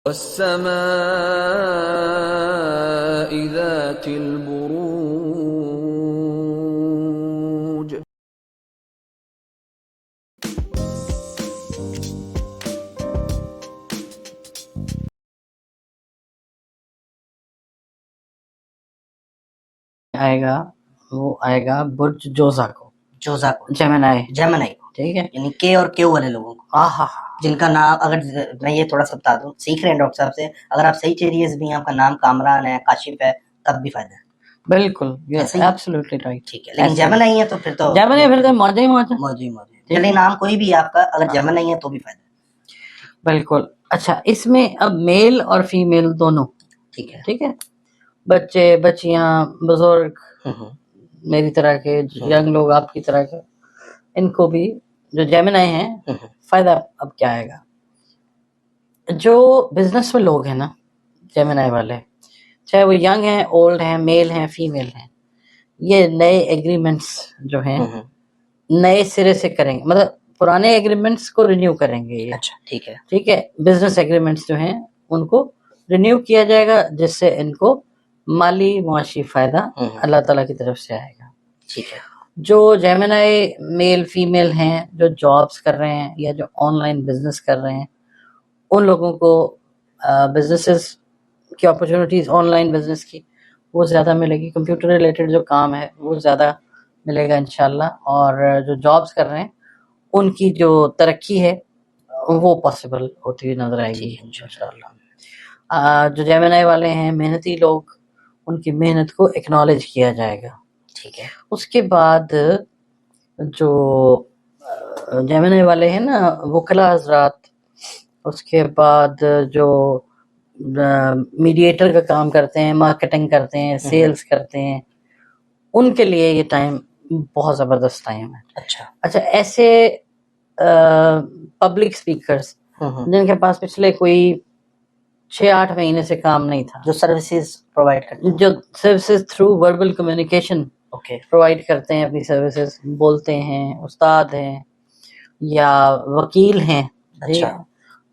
والسماء ذات البروج. آئے گا وہ آئے گا برج جوزا کو، جیمنائی جیمنائی کو، ٹھیک ہے. یعنی کے اور کیو والے لوگوں کو، جن کا نام، اگر میں یہ تھوڑا سا بتا دوں، سیکھ رہے ہیں ڈاکٹر صاحب سے، اگر آپ صحیح چیریز بھی ہیں، آپ کا نام کامران ہے، کاشف ہے، تب بھی فائدہ ہے. بالکل ایسے ہی؟ Absolutely right. ٹھیک ہے، لیکن جیمنائی ہے تو پھر تو جیمنائی پھر تو موجہ ہی موجہ. موجود چلیے، نام کوئی بھی آپ کا، اگر جیمنائی ہے تو بھی فائدہ ہے. بالکل. اچھا، اس میں اب میل اور فیمیل دونوں، ٹھیک ہے. ٹھیک ہے، بچے بچیاں، بزرگ میری طرح کے، ینگ لوگ آپ کی طرح کے، ان کو بھی جو جیمنائی ہیں فائدہ اب کیا آئے گا. جو بزنس میں لوگ ہیں نا جیمنائی والے، چاہے وہ ینگ ہیں، اولڈ ہیں، میل ہیں، فیمیل ہیں، یہ نئے ایگریمنٹس جو ہیں نئے سرے سے کریں گے، مطلب پرانے ایگریمنٹس کو رینیو کریں گے یہ. اچھا ٹھیک ہے. ٹھیک ہے، بزنس ایگریمنٹس جو ہیں ان کو رینیو کیا جائے گا، جس سے ان کو مالی معاشی فائدہ اللہ تعالیٰ کی طرف سے آئے گا. ٹھیک ہے. جو جیمنائی میل فیمیل ہیں، جو جابس کر رہے ہیں یا جو آن لائن بزنس کر رہے ہیں، ان لوگوں کو بزنسز کی اپرچونیٹیز آن لائن بزنس کی وہ زیادہ ملے گی. کمپیوٹر ریلیٹڈ جو کام ہے وہ زیادہ ملے گا انشاءاللہ. اور جو جابس کر رہے ہیں ان کی جو ترقی ہے وہ پاسبل ہوتی ہوئی نظر آئے گی انشاءاللہ. جو جیمنائی والے ہیں محنتی لوگ، ان کی محنت کو اکنالج کیا جائے گا. ٹھیک ہے. اس کے بعد جو جیمنائی والے ہیں نا وکلاء حضرات، اس کے بعد جو میڈیٹر کا کام کرتے ہیں، مارکیٹنگ کرتے ہیں، سیلز کرتے ہیں، ان کے لیے یہ ٹائم بہت زبردست ٹائم ہے. اچھا، ایسے پبلک اسپیکرز جن کے پاس پچھلے کوئی 6-8 مہینے سے کام نہیں تھا، جو سروسز پرووائڈ کرتے ہیں، جو services through verbal communication provide کرتے ہیں، اپنی سروسز بولتے ہیں، استاد ہیں یا وکیل ہیں،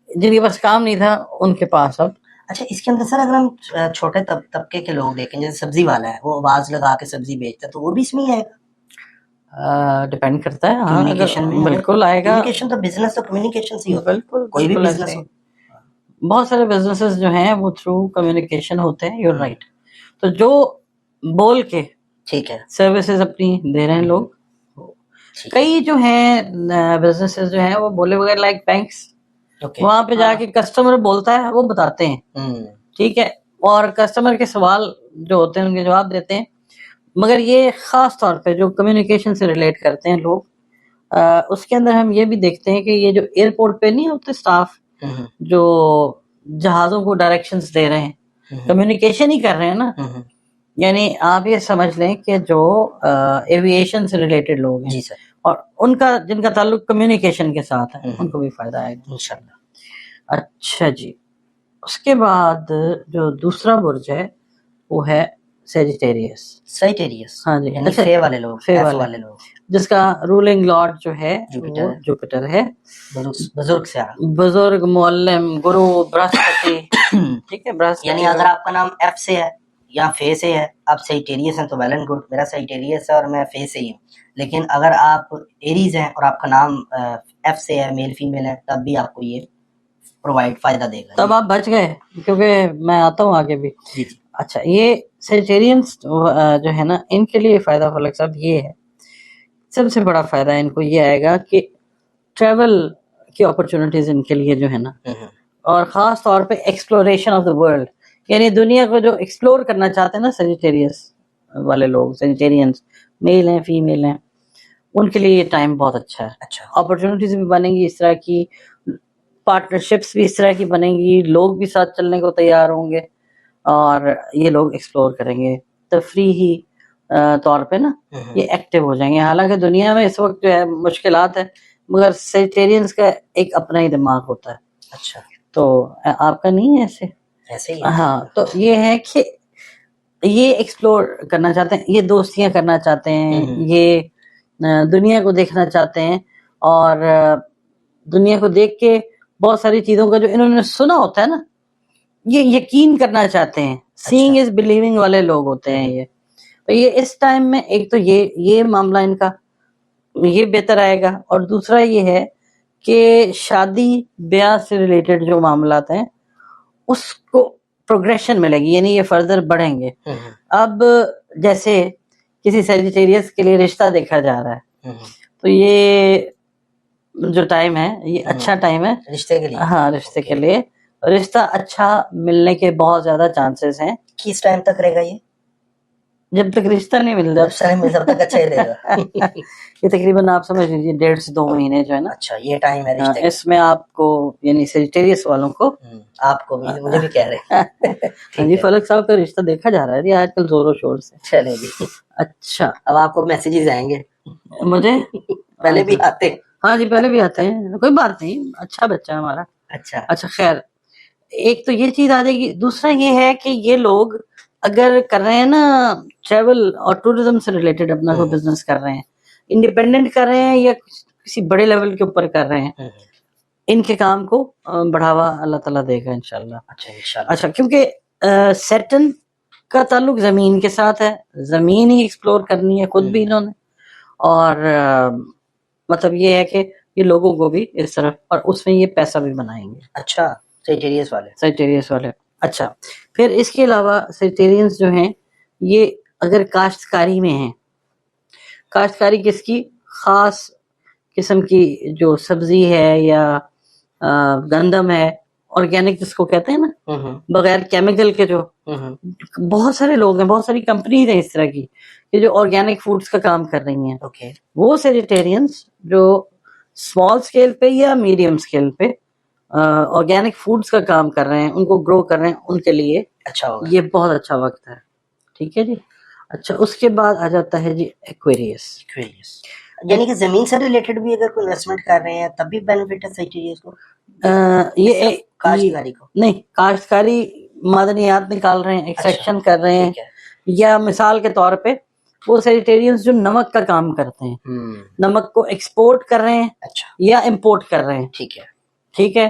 جن کے پاس کام نہیں تھا ان کے پاس اب. اچھا، اس کے اندر سر اگر ہم چھوٹے طبقے کے لوگ دیکھیں، جیسے سبزی والا ہے، وہ آواز لگا کے سبزی بیچتا ہے، تو وہ بھی اس میں ہی آئے گا؟ ڈیپینڈ کرتا ہے. کمیونیکیشن میں بالکل آئے گا. کمیونیکیشن تو بزنس، تو کمیونیکیشن سے ہی ہوتا ہے. بالکل کوئی بھی بزنس ہو، بہت سارے بزنسز جو ہیں وہ تھرو کمیونیکیشن ہوتے ہیں. Your right. تو جو بول کے ٹھیک ہے سروسز اپنی دے رہے ہیں لوگ، کئی جو ہیں بزنسز جو ہیں وہ بولے بغیر، لائک بینکس، وہاں پہ جا کے کسٹمر بولتا ہے وہ بتاتے ہیں. ٹھیک ہے، اور کسٹمر کے سوال جو ہوتے ہیں ان کے جواب دیتے ہیں. مگر یہ خاص طور پہ جو کمیونیکیشن سے ریلیٹ کرتے ہیں لوگ، اس کے اندر ہم یہ بھی دیکھتے ہیں کہ یہ جو ایئرپورٹ پہ نہیں ہوتے اسٹاف جو جہازوں کو ڈائریکشنز دے رہے ہیں، کمیونیکیشن ہی کر رہے ہیں نا. یعنی آپ یہ سمجھ لیں کہ جو ایویشن سے ریلیٹڈ لوگ ہیں، اور ان کا جن کا تعلق کمیونیکیشن کے ساتھ ہے، ان کو بھی فائدہ آئے گا انشاءاللہ. اچھا جی، اس کے بعد جو دوسرا برج ہے وہ ہے سیجیٹیریس. ہاں جی، فے والے لوگ، جس کا رولنگ لارڈ جو ہے وہ جوپیٹر ہے. بزرگ، معلم، گرو، برہسپتی. ٹھیک ہے، برہسپتی. یعنی اگر آپ کا نام ایف سے ہے یا فے سے ہے، آپ سیجیٹیریس ہیں تو ویل اینڈ گڈ. میرا سیجیٹیریس ہے اور میں فے سے ہی ہوں. لیکن اگر آپ ایریز ہیں اور آپ کا نام ایف سے ہے، میل فیمیل ہے، تب بھی آپ کو یہ پرووائڈ فائدہ دے گا. تب آپ بچ گئے، کیونکہ میں آتا ہوں آگے بھی. اچھا، یہ سیجیٹیرینس جو ہے نا، ان کے لیے فائدہ فلک صاحب یہ ہے، سب سے بڑا فائدہ ان کو یہ آئے گا کہ ٹریول کی اپرچونیٹیز ان کے لیے جو ہے نا، اور خاص طور پہ ایکسپلوریشن آف دا ورلڈ، یعنی دنیا کو جو ایکسپلور کرنا چاہتے ہیں نا سیجیٹیریس والے لوگ، سیجیٹیرینس میل ہیں فیمیل ہیں، ان کے لیے یہ ٹائم بہت اچھا ہے. اپرچونیٹیز بھی بنیں گی اس طرح کی، پارٹنرشپس بھی اس طرح کی بنیں گی، لوگ بھی ساتھ چلنے کو تیار ہوں گے، اور یہ لوگ ایکسپلور کریں گے تفریحی طور پہ نا، یہ ایکٹیو ہو جائیں گے. حالانکہ دنیا میں اس وقت جو ہے مشکلات ہے، مگر سیجیٹیرینس کا ایک اپنا ہی دماغ ہوتا ہے. اچھا، تو آپ کا نہیں ہے ایسے ہی؟ ہاں، تو یہ ہے کہ یہ ایکسپلور کرنا چاہتے ہیں، یہ دوستیاں کرنا چاہتے ہیں، یہ دنیا کو دیکھنا چاہتے ہیں، اور دنیا کو دیکھ کے بہت ساری چیزوں کا جو انہوں نے سنا ہوتا ہے نا، یہ یقین کرنا چاہتے ہیں, سینگ از بلیونگ والے لوگ ہوتے ہیں یہ. تو یہ اس ٹائم میں ایک تو یہ معاملہ ان کا یہ بہتر آئے گا, اور دوسرا یہ ہے کہ شادی بیاہ سے ریلیٹڈ جو معاملات ہیں اس کو پروگریشن ملے گی, یعنی یہ فردر بڑھیں گے. اب جیسے کسی سیجیٹیریس کے لیے رشتہ دیکھا جا رہا ہے, تو یہ جو ٹائم ہے یہ اچھا ٹائم ہے رشتے کے لیے. ہاں, رشتے کے لیے رشتہ اچھا ملنے کے بہت زیادہ چانسز ہیں. کس ٹائم تک رہے گا یہ؟ جب تک رشتہ نہیں مل جب تک اچھا ہی رہے گا. یہ تقریباً آپ سمجھ لیجیے 1.5 سے 2 مہینے جو ہے نا, اچھا یہ ٹائم ہے رشتے کا. اس میں آپ کو یعنی سیجیٹیریس والوں کو, آپ کو بھی مجھے بھی کہہ رہے ہیں. ہاں جی, فلک صاحب کا رشتہ دیکھا جا رہا ہے جی آج کل زور و شور سے. چلے جی, اچھا اب آپ کو میسیجز آئیں گے. مجھے پہلے بھی آتے ہیں. ہاں جی پہلے بھی آتے ہیں, کوئی بات نہیں, اچھا بچہ ہے ہمارا. اچھا خیر, ایک تو یہ چیز آ جائے گی. دوسرا یہ ہے کہ یہ لوگ اگر کر رہے ہیں نا ٹریول اور ٹوریزم سے ریلیٹڈ اپنا کوئی بزنس کر رہے ہیں, انڈیپینڈنٹ کر رہے ہیں یا کسی بڑے لیول کے اوپر کر رہے ہیں, ان کے کام کو بڑھاوا اللہ تعالیٰ دے گا انشاءاللہ. اچھا کیونکہ سیٹن کا تعلق زمین کے ساتھ ہے, زمین ہی ایکسپلور کرنی ہے خود بھی انہوں نے, اور مطلب یہ ہے کہ یہ لوگوں کو بھی اس طرف, اور اس میں یہ پیسہ بھی بنائیں گے. اچھا سیجیٹیریس والے. اچھا پھر اس کے علاوہ سیجیٹیرینس جو ہیں یہ اگر کاشتکاری میں ہیں, کاشتکاری کس کی, خاص قسم کی جو سبزی ہے یا گندم ہے, آرگینک جس کو کہتے ہیں نا, بغیر کیمیکل کے, جو بہت سارے لوگ ہیں, بہت ساری کمپنیز ہیں اس طرح کی کہ جو آرگینک فوڈز کا کام کر رہی ہیں. وہ سیجیٹیرینس جو اسمال اسکیل پہ یا میڈیم اسکیل پہ آرگینک فوڈز کا کام کر رہے ہیں, ان کو گرو کر رہے ہیں, ان کے لیے اچھا ہوگا, یہ بہت اچھا وقت ہے. ٹھیک ہے جی. اچھا اس کے بعد آ جاتا ہے جی ایکویریس. یعنی کہ زمین سے ریلیٹڈ بھی اگر کوئی انویسٹمنٹ کر رہے ہیں تب بھی بینیفٹ ہے سیجیٹیریس کو. یہ کاشتکاری کو نہیں, کاشتکاری معدنیات نکال رہے ہیں, ایکسٹریکشن کر رہے ہیں, یا مثال کے طور پہ وہ سیجیٹیرینس جو نمک کا کام کرتے ہیں, نمک کو ایکسپورٹ کر رہے ہیں یا امپورٹ کر رہے ہیں. ٹھیک ہے.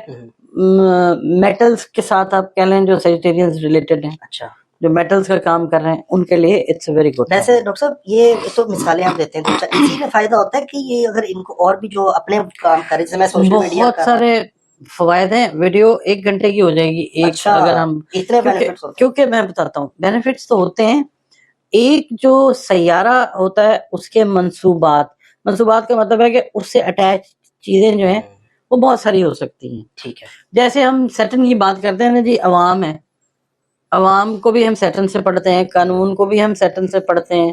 میٹلز کے ساتھ آپ کہہ لیں جو سیجیٹیرینس ریلیٹڈ ہیں, اچھا جو میٹلز کا کام کر رہے ہیں, ان کے لیے اٹس ویری گڈ. ویسے ڈاکٹر صاحب یہ تو مثالیں آپ دیتے ہیں, تو اسی میں فائدہ ہوتا ہے کہ یہ اگر ان کو اور بھی جو اپنے کام کرے, جیسے میں سوشل میڈیا بہت سارے فوائد ہیں. ویڈیو 1 گھنٹے کی ہو جائے گی ایک, اگر ہم اتنے بینیفٹس ہوتے ہیں. کیونکہ میں بتاتا ہوں بینیفٹس تو ہوتے ہیں. ایک جو سیارہ ہوتا ہے اس کے منصوبات کا مطلب ہے کہ اس سے اٹیچ چیزیں جو ہیں وہ بہت ساری ہو سکتی ہیں. ٹھیک ہے. جیسے ہم سیٹن کی بات کرتے ہیں نا جی, عوام ہے, عوام کو بھی ہم سیٹن سے پڑھتے ہیں, قانون کو بھی ہم سیٹن سے پڑھتے ہیں,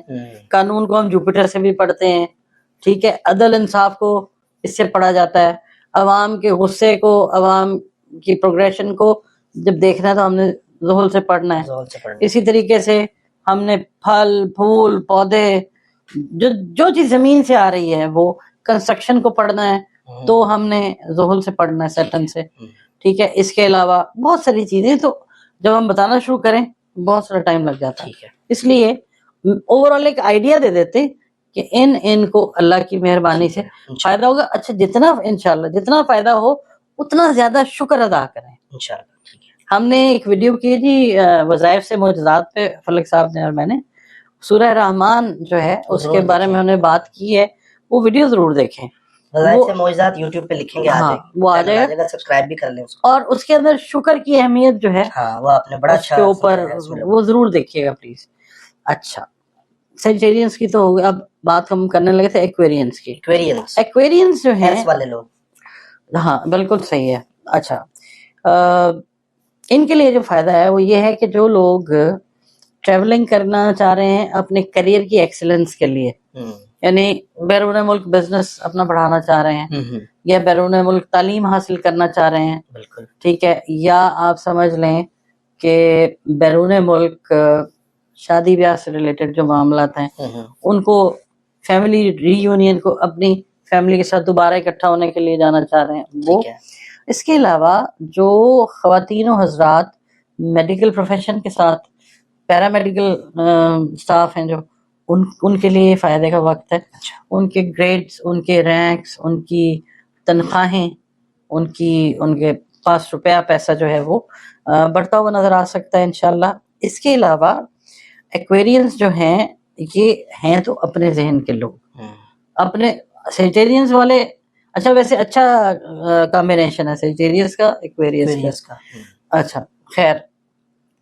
قانون کو ہم جوپیٹر سے بھی پڑھتے ہیں. ٹھیک ہے. عدل انصاف کو اس سے پڑھا جاتا ہے. عوام کے غصے کو, عوام کی پروگریشن کو جب دیکھنا ہے تو ہم نے زحل سے پڑھنا ہے. اسی طریقے سے ہم نے پھل پھول پودے جو چیز زمین سے آ رہی ہے, وہ کنسٹرکشن کو پڑھنا ہے تو ہم نے زحل سے پڑھنا ہے, سیٹن سے. ٹھیک ہے. اس کے علاوہ بہت ساری چیزیں, تو جب ہم بتانا شروع کریں بہت سارا ٹائم لگ جاتا ہے. اس لیے اوور آل ایک آئیڈیا دے دیتے کہ ان کو اللہ کی مہربانی سے فائدہ ہوگا. اچھا جتنا انشاءاللہ جتنا فائدہ ہو اتنا زیادہ شکر ادا کریں انشاءاللہ. ہم نے ایک ویڈیو کی جی وظائف سے معجزات پہ, فلک صاحب نے اور میں نے, سورہ رحمان جو ہے اس کے بارے میں ہم نے بات کی ہے, وہ ویڈیو ضرور دیکھیں. وظائف سے معجزات یوٹیوب پہ لکھیں گے, وہ آ جائے گا, سبسکرائب بھی کر لیں اس کو. اور اس کے اندر شکر کی اہمیت جو ہے وہ آپ نے بڑا اچھا اوپر وہ ضرور دیکھیے گا پلیز. اچھا سیجیٹیرینس کی تو ہو گئی. اب بات ہم کرنے لگے تھے ایکویرینس کی. ایکویرینس جو ہے والے لوگ, ہاں بالکل صحیح ہے. اچھا ان کے لیے جو فائدہ ہے وہ یہ ہے کہ جو لوگ ٹریولنگ کرنا چاہ رہے ہیں اپنے کریئر کی ایکسلنس کے لیے, یعنی بیرون ملک بزنس اپنا بڑھانا چاہ رہے ہیں, یا بیرون ملک تعلیم حاصل کرنا چاہ رہے ہیں. بالکل ٹھیک ہے. یا آپ سمجھ لیں کہ بیرون ملک شادی بیاہ سے ریلیٹڈ جو معاملات ہیں ان کو فیملی ری یونین کو اپنی فیملی کے ساتھ دوبارہ اکٹھا ہونے کے لیے جانا چاہ رہے ہیں وہ. اس کے علاوہ جو خواتین و حضرات میڈیکل پروفیشن کے ساتھ پیرا میڈیکل سٹاف ہیں جو ان کے لیے فائدے کا وقت ہے. ان کے گریڈز, ان کے رینکس, ان کی تنخواہیں, ان کے پاس روپیہ پیسہ جو ہے وہ بڑھتا ہوا نظر آ سکتا ہے انشاءاللہ. اس کے علاوہ ایکویرینس جو ہیں یہ ہیں تو اپنے ذہن کے لوگ, اپنے سیجیٹیرینس والے. اچھا ویسے اچھا کمبینیشن ہے سیجیٹیرینس کا ایکویریس کا. اچھا خیر,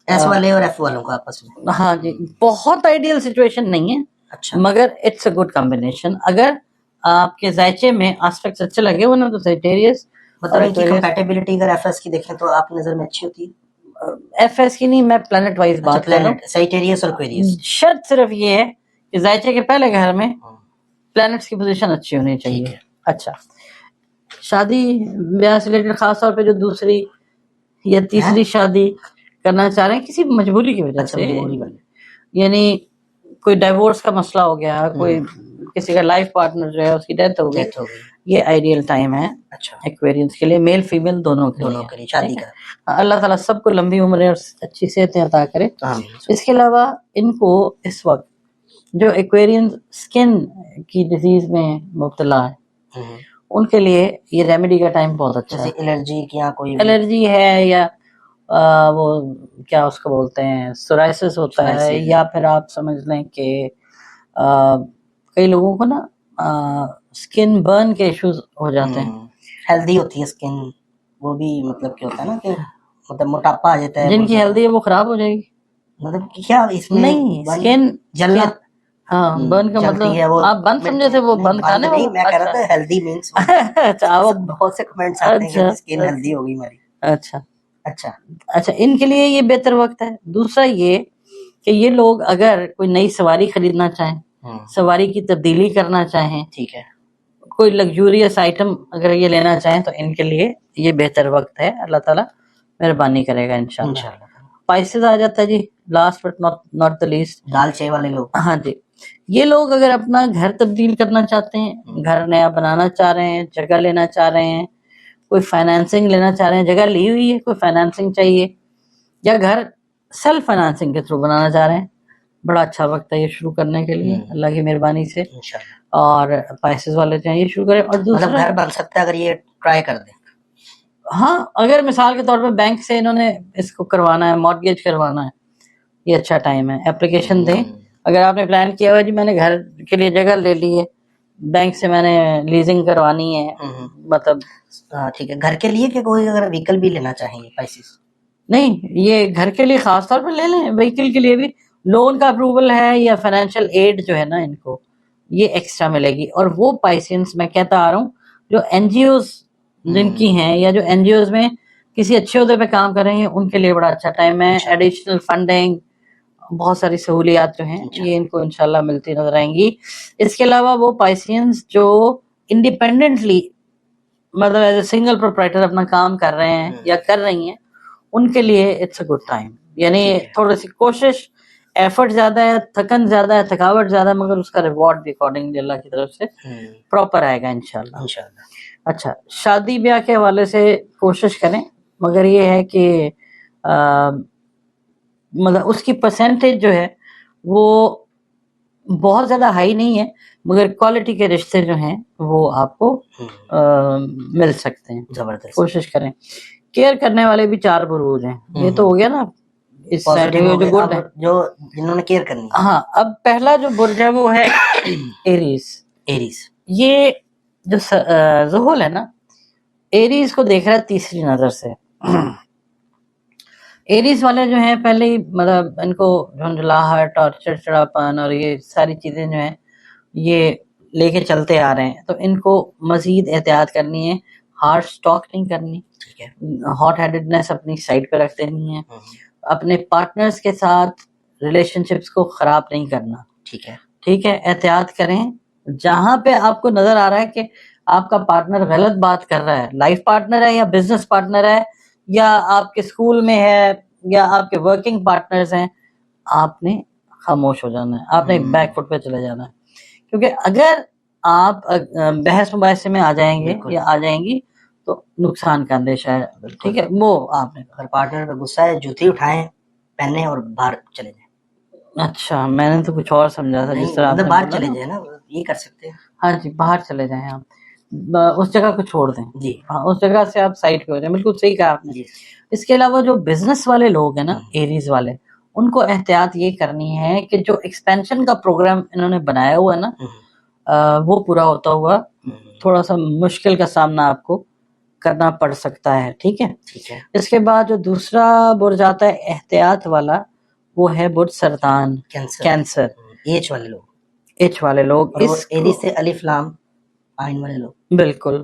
ایس والے اور ایف والوں کا آپس میں, ہاں جی, بہت آئیڈیل سچویشن نہیں ہے, اچھا مگر اٹس اے گڈ کمبینیشن. اگر آپ کے ذائچے میں آسپیکٹس اچھے لگے ہوئے نا تو سیجیٹیرینس. مطلب ان کی کمپیٹیبلٹی اگر ایف ایس کی دیکھیں تو آپ نظر میں اچھی ہوتی ہے. ایف ایس کی نہیں, میں پلانٹ وائز بات کر رہا ہوں. سیجیٹیریس اور ایکویریس, شرط صرف یہ ہے کہ ذائچے کے پہلے گھر میں پلانٹس کی پوزیشن اچھی ہونی چاہیے. اچھا, شادی بیاہ سے ریلیٹڈ خاص طور پہ جو دوسری یا تیسری شادی کرنا چاہ رہے ہیں کسی مجبوری کی وجہ سے, یعنی کوئی ڈائیورس کا مسئلہ ہو گیا, کوئی کسی کا لائف پارٹنر جو ہے اس کی ڈیتھ ہو گئی, یہ آئیڈیل ٹائم ہے ایکویرینس کے لیے, میل فیمیل دونوں کے لیے شادی کا. اللہ تعالیٰ سب کو لمبی عمریں اور اچھی صحتیں عطا کرے. اس کے علاوہ ان کو اس وقت جو ایکویرین سکن کی ڈیزیز میں مبتلا ہے ان کے لیے یہ ریمیڈی کا ٹائم بہت اچھا ہے. الرجی کیا کوئی الرجی ہے یا وہ کیا اس کو بولتے ہیں سورائسس ہوتا ہے, یا پھر آپ سمجھ لیں کہ کئی لوگوں کو نا سکن برن کے ایشوز ہو جاتے ہیں. ہیلدی ہوتی ہے سکن, وہ بھی مطلب کیا ہوتا ہے نا کہ مطلب موٹاپا آ جاتا ہے, جن کی ہیلدی ہے وہ خراب ہو جائے گی. مطلب کیا اس میں نہیں سکن جلنا, ہاں برن کا مطلب آپ بند سمجھے تھے, وہ بند کھانے نہیں, میں کہہ رہا تھا ہیلدی مینس. اچھا وہ بہت سے کمنٹس آتے ہیں کہ سکن ہیلدی ہوگی ہماری. اچھا اچھا, ان کے لیے یہ بہتر وقت ہے. دوسرا یہ کہ یہ لوگ اگر کوئی نئی سواری خریدنا چاہیں, سواری کی تبدیلی کرنا چاہیں, ٹھیک ہے, کوئی لگزوریس آئٹم اگر یہ لینا چاہیں تو ان کے لیے یہ بہتر وقت ہے. اللہ تعالیٰ مہربانی کرے گا انشاءاللہ. پائسز آ جاتا ہے جی, last but not the least, دال چائے والے لوگ. ہاں جی, یہ لوگ اگر اپنا گھر تبدیل کرنا چاہتے ہیں, گھر نیا بنانا چاہ رہے ہیں, جگہ لینا چاہ رہے ہیں, کوئی فائنانسنگ لینا چاہ رہے ہیں, جگہ لی ہوئی ہے کوئی فائنانسنگ چاہیے, یا گھر سیلف فائنانسنگ کے تھرو بنانا چاہ رہے ہیں, بڑا اچھا وقت ہے یہ شروع کرنے کے لیے اللہ کی مہربانی سے. اور پیسز والے جو ہیں یہ شروع کریں. اور دوسرا گھر بن سکتا ہے اگر یہ ٹرائی کر دیں. ہاں, اگر مثال کے طور پہ بینک سے انہوں نے اس کو کروانا ہے, مارگیج کروانا ہے, یہ اچھا ٹائم ہے. اپلیکیشن دیں. اگر آپ نے پلان کیا ہوا جی میں نے گھر کے لیے جگہ لے لی ہے, بینک سے میں نے لیزنگ کروانی ہے, مطلب ٹھیک ہے, گھر کے لیے کہ کوئی اگر وہیکل بھی لینا چاہیں گے پیسز, نہیں یہ گھر کے لیے خاص طور پہ لے لیں. وہیکل کے لیے بھی لون کا اپروول ہے یا فائنینشیل ایڈ جو ہے نا ان کو یہ ایکسٹرا ملے گی. اور وہ پیسنس میں کہتا آ رہا ہوں جو این جی اوز جن کی ہیں, یا جو این جی اوز میں کسی اچھے عہدے پہ کام کر رہے ہیں, ان کے لیے بڑا اچھا ٹائم ہے. ایڈیشنل فنڈنگ, بہت ساری سہولیات جو ہیں یہ ان کو انشاءاللہ ملتی نظر آئیں گی. اس کے علاوہ وہ پائسینس جو انڈیپینڈنٹلی مطلب ایز اے سنگل پروپرائٹر اپنا کام کر رہے ہیں یا کر رہی ہیں, ان کے لیے اٹس اے گڈ ٹائم. یعنی تھوڑی سی کوشش, ایفرٹ زیادہ ہے, تھکن زیادہ ہے, تھکاوٹ زیادہ ہے, مگر اس کا ریوارڈ بھی اکارڈنگلی اللہ کی طرف سے پراپر آئے گا انشاءاللہ. اچھا, شادی بیاہ کے حوالے سے کوشش کریں, مگر یہ ہے کہ مطلب اس کی پرسنٹیج جو ہے وہ بہت زیادہ ہائی نہیں ہے, مگر کوالٹی کے رشتے جو ہیں وہ آپ کو مل سکتے ہیں. زبردست کوشش کریں. کیئر کرنے والے بھی 4 بروج ہیں, یہ تو ہو گیا نا اس سائڈ جو گڈ ہے, جو جنہوں نے کیئر کرنی. ہاں, اب پہلا جو برج ہے وہ ہے ایریز. یہ جو ذہول ہے نا, ایریز کو دیکھ رہا ہے تیسری نظر سے. ایریز والے جو ہیں پہلے ہی مطلب ان کو جھنجھلاہٹ اور چڑچڑاپن اور یہ ساری چیزیں جو ہیں یہ لے کے چلتے آ رہے ہیں, تو ان کو مزید احتیاط کرنی ہے. ہارٹ سٹاک نہیں کرنی, ٹھیک ہے, ہاٹ ہیڈڈنس اپنی سائڈ پہ رکھ دینی ہے. اپنے پارٹنرز کے ساتھ ریلیشن شپس کو خراب نہیں کرنا, ٹھیک ہے, احتیاط کریں. جہاں پہ آپ کو نظر آ رہا ہے کہ آپ کا پارٹنر غلط بات کر رہا ہے, لائف پارٹنر ہے یا بزنس پارٹنر ہے یا آپ کے اسکول میں ہے یا آپ کے ورکنگ پارٹنرز ہیں, آپ نے خاموش ہو جانا ہے, آپ نے بیک فٹ پہ چلے جانا ہے. کیونکہ اگر آپ بحث مباحثے میں آ جائیں گے یا آ جائیں گی تو نقصان کا اندیشہ ہے. ٹھیک ہے, وہ آپ نے اگر پارٹنر پہ غصہ ہے جوتی اٹھائیں, پہنے اور باہر چلے جائیں. اچھا, میں نے تو کچھ اور سمجھا تھا جس طرح باہر چلے جائیں نا, یہ کر سکتے ہیں. ہاں جی, باہر چلے جائیں آپ. اس جگہ کو چھوڑ دیں. جی ہاں اس جگہ سے آپ سائڈ پہ ہو جائیں. بالکل صحیح کہا آپ نے. جی. اس کے علاوہ جو بزنس والے لوگ ہیں نا ایریز والے, ان کو احتیاط یہ کرنی ہے کہ جو ایکسپینشن کا پروگرام انہوں نے بنایا ہوا ہے نا وہ پورا ہوتا ہوا تھوڑا سا مشکل کا سامنا آپ کو کرنا پڑ سکتا ہے. ٹھیک ہے. ٹھیک ہے. اس کے بعد جو دوسرا برج آتا ہے احتیاط والا, وہ ہے برج سرطان, کینسر, ایچ والے لوگ, ایچ والے لوگ. اور اس ایری سے الف لام آئین والے لوگ. بالکل.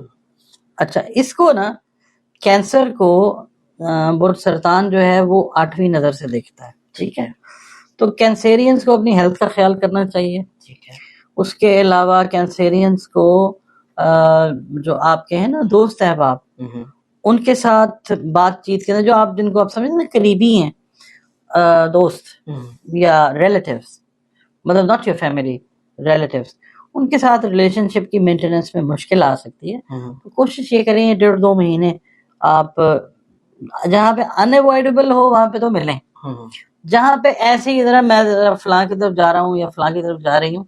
اچھا اس کو نا کینسر کو برج سرطان جو ہے وہ 8ویں نظر سے دیکھتا ہے. ٹھیک ہے. تو کینسیرینز کو اپنی ہیلتھ کا خیال کرنا چاہیے. ٹھیک ہے. اس کے علاوہ کینسیرینز کو جو آپ کے ہیں نا دوست احباب, ان کے ساتھ بات چیت کرنا, جو آپ جن کو آپ سمجھیں نا قریبی ہیں دوست یا ریلیٹیوز, مطلب ناٹ یور فیملی, ریلیٹیوز, ان کے ساتھ ریلیشن شپ کی مینٹیننس میں مشکل آ سکتی ہے. تو کوشش یہ کریں 1.5-2 مہینے آپ جہاں پہ انوائڈیبل ہو وہاں پہ تو ملیں. جہاں پہ ایسے ہی ذرا میں فلاں کی طرف جا رہا ہوں یا فلاں کی طرف جا رہی ہوں,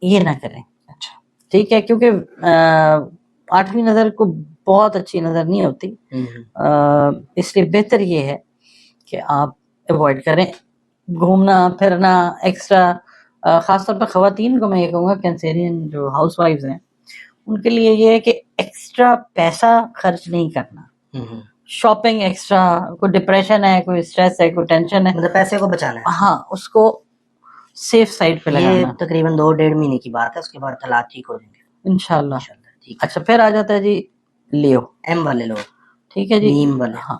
یہ نہ کریں. اچھا ٹھیک ہے. کیونکہ 8ویں نظر کو بہت اچھی نظر نہیں ہوتی, اس لیے بہتر یہ ہے کہ آپ اوائڈ کریں گھومنا پھرنا ایکسٹرا. خاص طور پہ خواتین کو میں یہ کہوں گا, کینسیرین جو ہاؤس وائفز ہیں ان کے لیے یہ ہے کہ ایکسٹرا پیسہ خرچ نہیں کرنا. شاپنگ ایکسٹرا, کوئی ڈپریشن ہے, کوئی اسٹریس ہے, کوئی ٹینشن ہے, مطلب پیسے کو بچانا ہے. ہاں اس کو سیف سائڈ پہ لگانا. یہ تقریباً 2-1.5 مہینے کی بات ہے, اس کے بعد حالات ٹھیک ہو جائیں گے انشاءاللہ. ٹھیک ہے. اچھا پھر آ جاتا ہے جی لیو, ایم والے لوگ. ٹھیک ہے جی. نیم والے. ہاں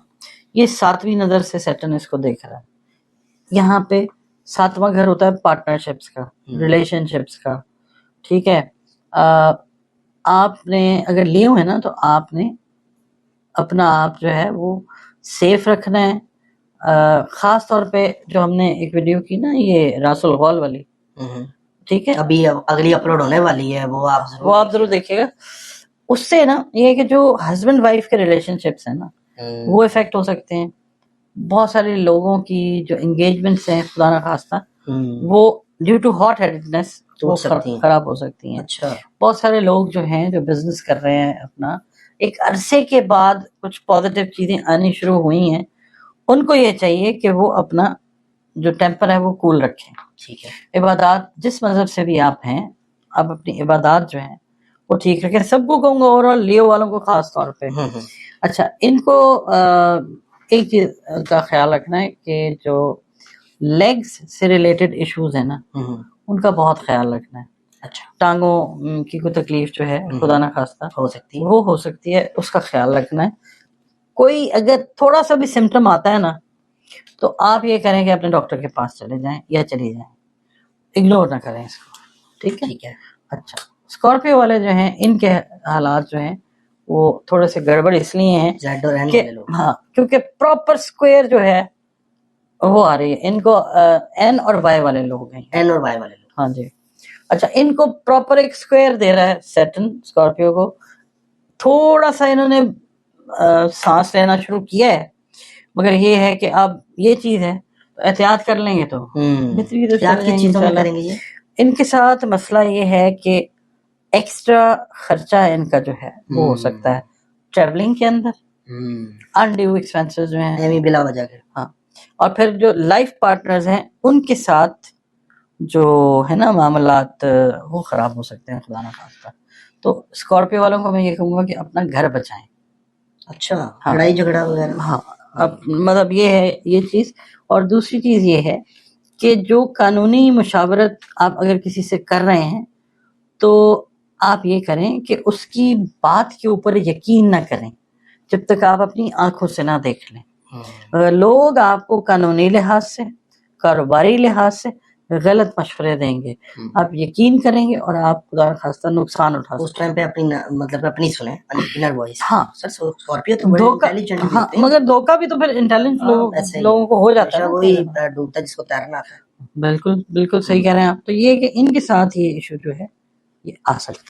یہ 7ویں نظر سے سیٹرن اس کو دیکھ رہا ہے. یہاں پہ 7واں گھر ہوتا ہے پارٹنرشپس کا, ریلیشن شپس کا. ٹھیک ہے. آپ نے اگر لیو ہے نا تو آپ نے اپنا آپ جو ہے وہ سیف رکھنا ہے. خاص طور پہ جو ہم نے ایک ویڈیو کی نا یہ راس الغول والی, ٹھیک ہے, ابھی اگلی اپلوڈ ہونے والی ہے, وہ آپ ضرور دیکھیے گا. اس سے نا یہ ہے کہ جو ہسبینڈ وائف کے ریلیشن شپس ہیں نا وہ افیکٹ ہو سکتے ہیں. بہت سارے لوگوں کی جو انگیجمنٹس ہیں خدا نہ خواستہ وہ ڈیو ٹو ہاٹ ہیڈنس خراب ہو سکتی ہیں. اچھا. بہت سارے لوگ جو ہیں جو بزنس کر رہے ہیں اپنا, ایک عرصے کے بعد کچھ پازیٹیو چیزیں آنی شروع ہوئی ہیں, ان کو یہ چاہیے کہ وہ اپنا جو ٹیمپر ہے وہ کول رکھیں. ٹھیک ہے. عبادات جس مذہب سے بھی آپ ہیں, آپ اپنی عبادات جو ہیں وہ ٹھیک رکھیں. سب کو کہوں گا اوور آل, لیو والوں کو خاص طور پہ. اچھا ان کو ایک چیز کا خیال رکھنا ہے کہ جو لیگز سے ریلیٹڈ ایشوز ہیں نا ان کا بہت خیال رکھنا ہے. اچھا. ٹانگوں کی کوئی تکلیف جو ہے خدا نہ خواستہ ہو سکتی ہے, وہ ہو سکتی ہے, اس کا خیال رکھنا ہے. کوئی اگر تھوڑا سا بھی سمٹم آتا ہے نا تو آپ یہ کریں کہ اپنے ڈاکٹر کے پاس چلے جائیں یا چلی جائیں, اگنور نہ کریں اس کو. ٹھیک ہے. ٹھیک ہے. اچھا اسکارپیو والے جو ہیں ان کے حالات جو ہیں وہ تھوڑے سے گڑبڑ اس لیے ہیں کہ ہاں کیونکہ پراپر اسکوئر جو ہے وہ آ رہی ہے ان کو. این اور وائی والے لوگ ہیں, این اور وائی والے لوگ. ہاں جی. اچھا ان کو پراپر ایک اسکوئر دے رہا ہے سیٹرن اسکارپیو کو. تھوڑا سا انہوں نے سانس لینا شروع کیا ہے, مگر یہ ہے کہ اب یہ چیز ہے تو احتیاط کر لیں گے تو احتیاط کی چیزوں میں کریں گے. یہ ان کے ساتھ مسئلہ یہ ہے کہ ایکسٹرا خرچہ ان کا جو ہے وہ ہو سکتا ہے ٹریولنگ کے اندر, انڈیو ایکسپینسز جو ہیں ایویں بلا وجہ کے. ہاں. اور پھر جو لائف پارٹنرز ہیں ان کے ساتھ جو ہے نا معاملات وہ خراب ہو سکتے ہیں خدا نہ خواستہ. تو اسکارپیو والوں کو میں یہ کہوں گا کہ اپنا گھر بچائیں. اچھا. لڑائی جھگڑا وغیرہ. ہاں اب مطلب یہ ہے یہ چیز. اور دوسری چیز یہ ہے کہ جو قانونی مشاورت آپ اگر کسی سے کر رہے ہیں تو آپ یہ کریں کہ اس کی بات کے اوپر یقین نہ کریں جب تک آپ اپنی آنکھوں سے نہ دیکھ لیں. لوگ آپ کو قانونی لحاظ سے کاروباری لحاظ سے غلط مشورے دیں گے, آپ یقین کریں گے اور آپ خدا خاصہ نقصان اٹھا اس ٹائم پہ اپنی مطلب اپنی سنیں انر وائس. ہاں سر اسکارپیو تو بڑے انٹیلیجنٹ ہوتے ہیں, مگر دھوکہ بھی تو پھر انٹیلیجنٹ لوگوں کو ہو جاتا ہے, وہی ڈوبتا جس کو تیرنا آتا ہے. بالکل بالکل صحیح کہہ رہے ہیں آپ. تو یہ کہ ان کے ساتھ یہ ایشو جو ہے یہ آ سکتا ہے.